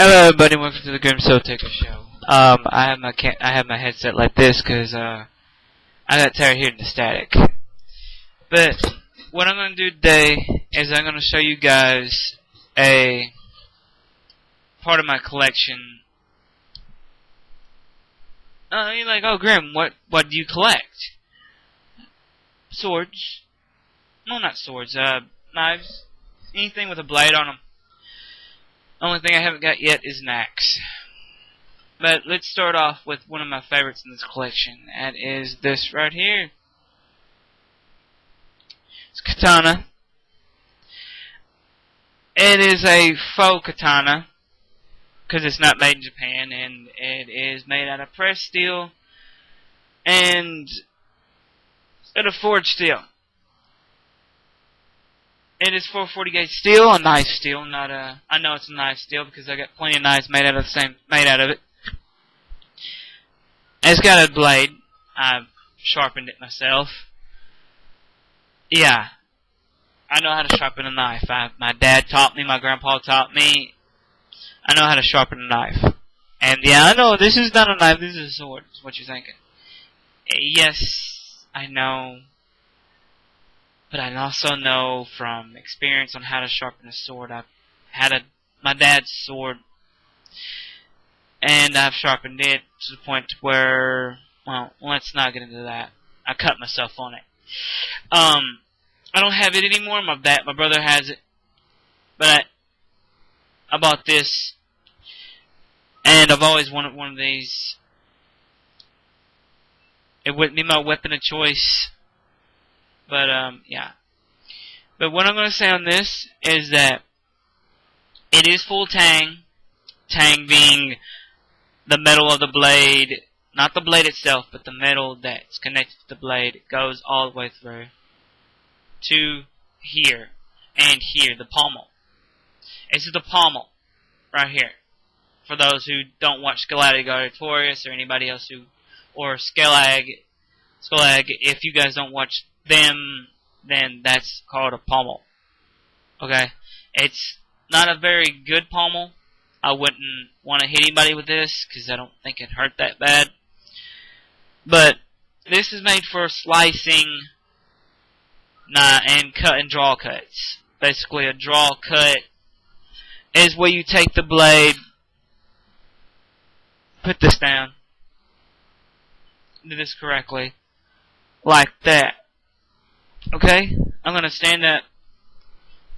Hello, everybody. Welcome to the Grim Soul Taker Show. I have my headset like this because I got tired of hearing the static. But what I'm going to do today is I'm going to show you guys a part of my collection. You're like, oh, Grim, what do you collect? Swords. No, not swords. Knives. Anything with a blade on them. Only thing I haven't got yet is an axe. But let's start off with one of my favorites in this collection. That is this right here. It's katana. It is a faux katana because it's not made in Japan, and it is made out of pressed steel and out of forged steel. It is 440 gauge steel, a knife steel, not a. I know it's a knife steel because I got plenty of knives made out of it. And it's got a blade. I've sharpened it myself. Yeah, I know how to sharpen a knife. My dad taught me. My grandpa taught me. I know how to sharpen a knife. And yeah, I know this is not a knife. This is a sword. Is what you're thinking? Yes, I know. But I also know from experience on how to sharpen a sword. I've had my dad's sword, and I've sharpened it to the point where, well, let's not get into that. I cut myself on it. I don't have it anymore. My brother has it, but I bought this, and I've always wanted one of these. It wouldn't be my weapon of choice. But, yeah. But what I'm going to say on this is that it is full tang. Tang being the metal of the blade. Not the blade itself, but the metal that's connected to the blade. It goes all the way through to here and here, the pommel. This is the pommel right here. For those who don't watch Scholastic Gladiatorius or anybody else who, or Skelag, if you guys don't watch them, then that's called a pommel. Okay? It's not a very good pommel. I wouldn't want to hit anybody with this because I don't think it hurt that bad. But this is made for slicing and cut and draw cuts. Basically, a draw cut is where you take the blade, put this down, do this correctly, like that. Okay, I'm going to stand up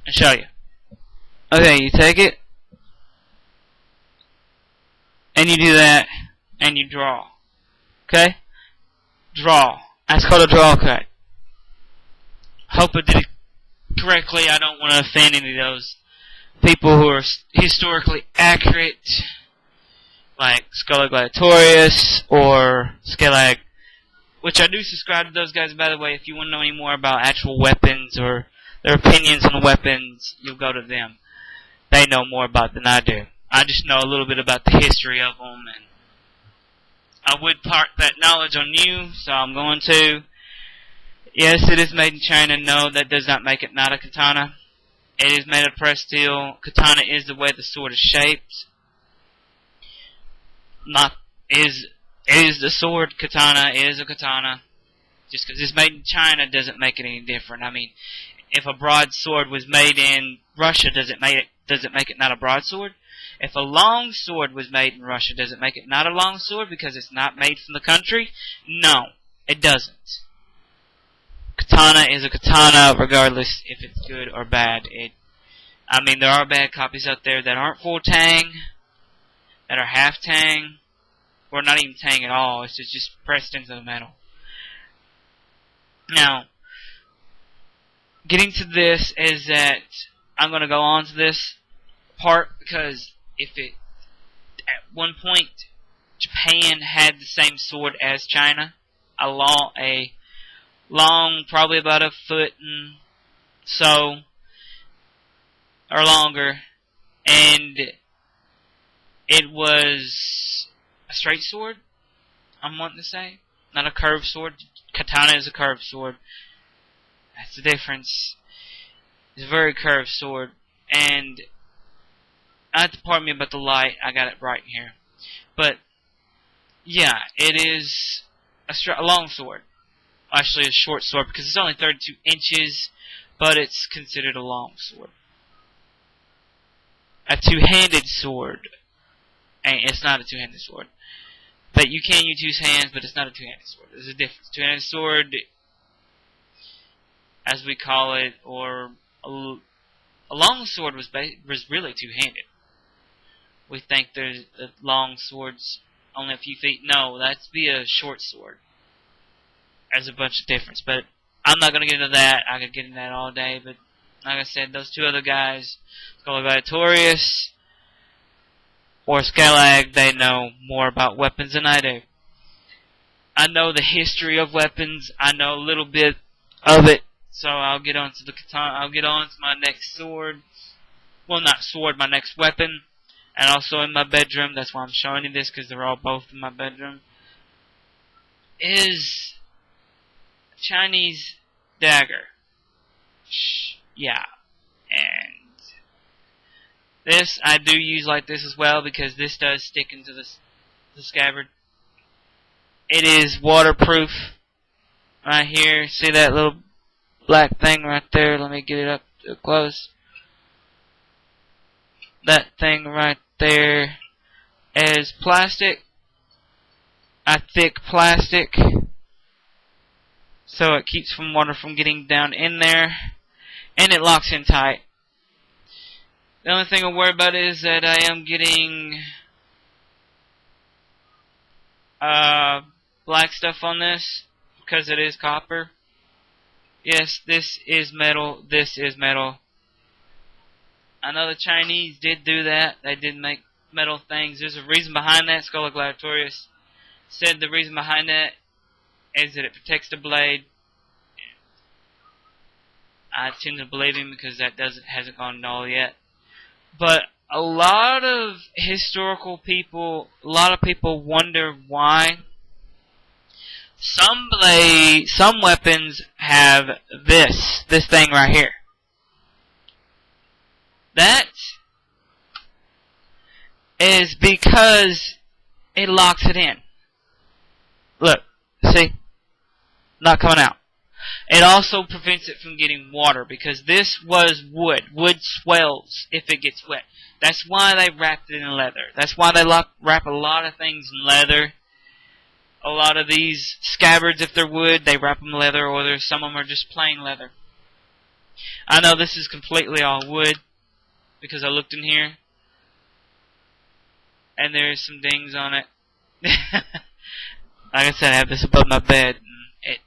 and show you. Okay, you take it, and you do that, and you draw. Okay? Draw. That's called a draw cut. Hope I did it correctly. I don't want to offend any of those people who are historically accurate, like Scholastic Gladiatorius or Skelag. Which I do subscribe to those guys, by the way. If you want to know any more about actual weapons or their opinions on weapons, you'll go to them. They know more about than I do. I just know a little bit about the history of them, and I would part that knowledge on you, so I'm going to. Yes, it is made in China. No, that does not make it not a katana. It is made of pressed steel. Katana is the way the sword is shaped. Is the sword katana, is a katana. Just because it's made in China doesn't make it any different. I mean, if a broadsword was made in Russia, does it make it not a broadsword? If a long sword was made in Russia, does it make it not a long sword because it's not made from the country? No, it doesn't. Katana is a katana regardless if it's good or bad. I mean, there are bad copies out there that aren't full tang, that are half tang, or not even tang at all. It's just pressed into the metal. Now, getting to this is that I'm going to go on to this part because at one point, Japan had the same sword as China. A long, probably about a foot and so, or longer, and it was a straight sword, I'm wanting to say. Not a curved sword. Katana is a curved sword. That's the difference. It's a very curved sword. And pardon me about the light. I got it bright here. But, yeah, it is a long sword. Actually, a short sword because it's only 32 inches, but it's considered a long sword. A two-handed sword. And it's not a two-handed sword. But you can use two hands, but it's not a two-handed sword. There's a difference. Two-handed sword, as we call it, or a long sword was really two-handed. We think there's long swords only a few feet. No, that'd be a short sword. There's a bunch of difference, but I'm not going to get into that. I could get into that all day, but like I said, those two other guys, Gladiatorius or Skelag, they know more about weapons than I do. I know the history of weapons. I know a little bit of it, so I'll get on to the katana. I'll get on to my next sword. Well, not sword, my next weapon. And also in my bedroom, that's why I'm showing you this, because they're all both in my bedroom, is Chinese dagger. Yeah. And this I do use like this as well, because this does stick into the scabbard. It is waterproof. Right here, see that little black thing right there? Let me get it up close. That thing right there is plastic. A thick plastic. So it keeps water from getting down in there. And it locks in tight. The only thing I worry about is that I am getting black stuff on this, because it is copper. Yes, this is metal. This is metal. I know the Chinese did do that. They did make metal things. There's a reason behind that. Scholar Gladiatorius said the reason behind that is that it protects the blade. I tend to believe him because that hasn't gone null yet. But a lot of historical people, a lot of people wonder why some weapons have this thing right here. That is because it locks it in. Look, see? Not coming out. It also prevents it from getting water, because this was wood. Wood swells if it gets wet. That's why they wrapped it in leather. That's why they wrap a lot of things in leather. A lot of these scabbards, if they're wood, they wrap them in leather, or some of them are just plain leather. I know this is completely all wood, because I looked in here, and there's some dings on it. Like I said, I have this above my bed, and it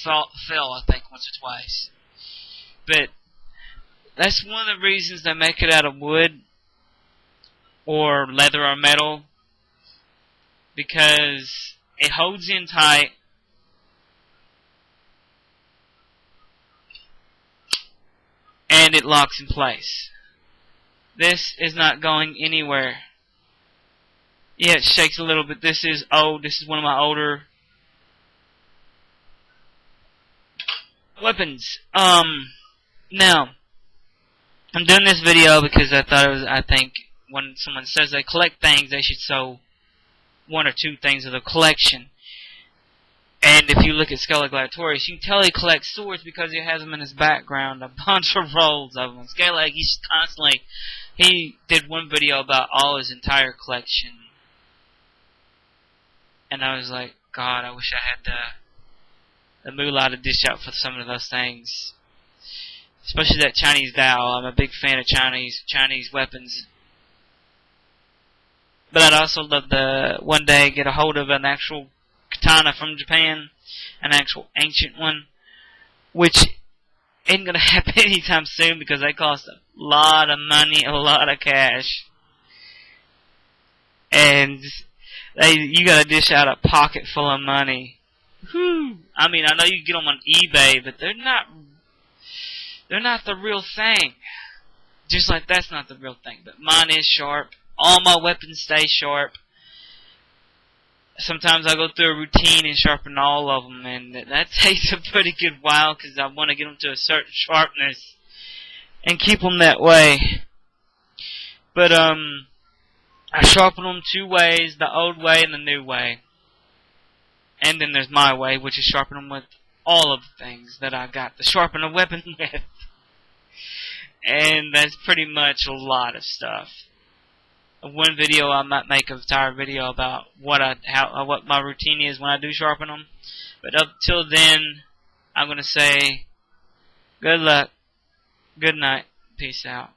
fell, I think, once or twice. But that's one of the reasons they make it out of wood, or leather or metal, because it holds in tight, and it locks in place. This is not going anywhere. Yeah, it shakes a little bit. This is old. This is one of my older weapons. Now, I'm doing this video because I think when someone says they collect things, they should show one or two things of the collection. And if you look at Scholar Gladiatorius, you can tell he collects swords because he has them in his background, a bunch of rolls of them. Skelag, he did one video about all his entire collection. And I was like, God, I wish I had the moolah to dish out for some of those things. Especially that Chinese dowel. I'm a big fan of Chinese weapons. But I'd also love to one day get a hold of an actual katana from Japan, an actual ancient one, which ain't gonna happen anytime soon because they cost a lot of money, a lot of cash, and you gotta dish out a pocket full of money. Whew. I mean, I know you can get them on eBay, but they're not the real thing. Just like that's not the real thing. But mine is sharp. All my weapons stay sharp. Sometimes I go through a routine and sharpen all of them, and that takes a pretty good while because I want to get them to a certain sharpness and keep them that way. But I sharpen them 2 ways, the old way and the new way. And then there's my way, which is sharpen them with all of the things that I got to sharpen a weapon with. And that's pretty much a lot of stuff. One video I might make an entire video about what my routine is when I do sharpen them. But up till then, I'm gonna say good luck, good night, peace out.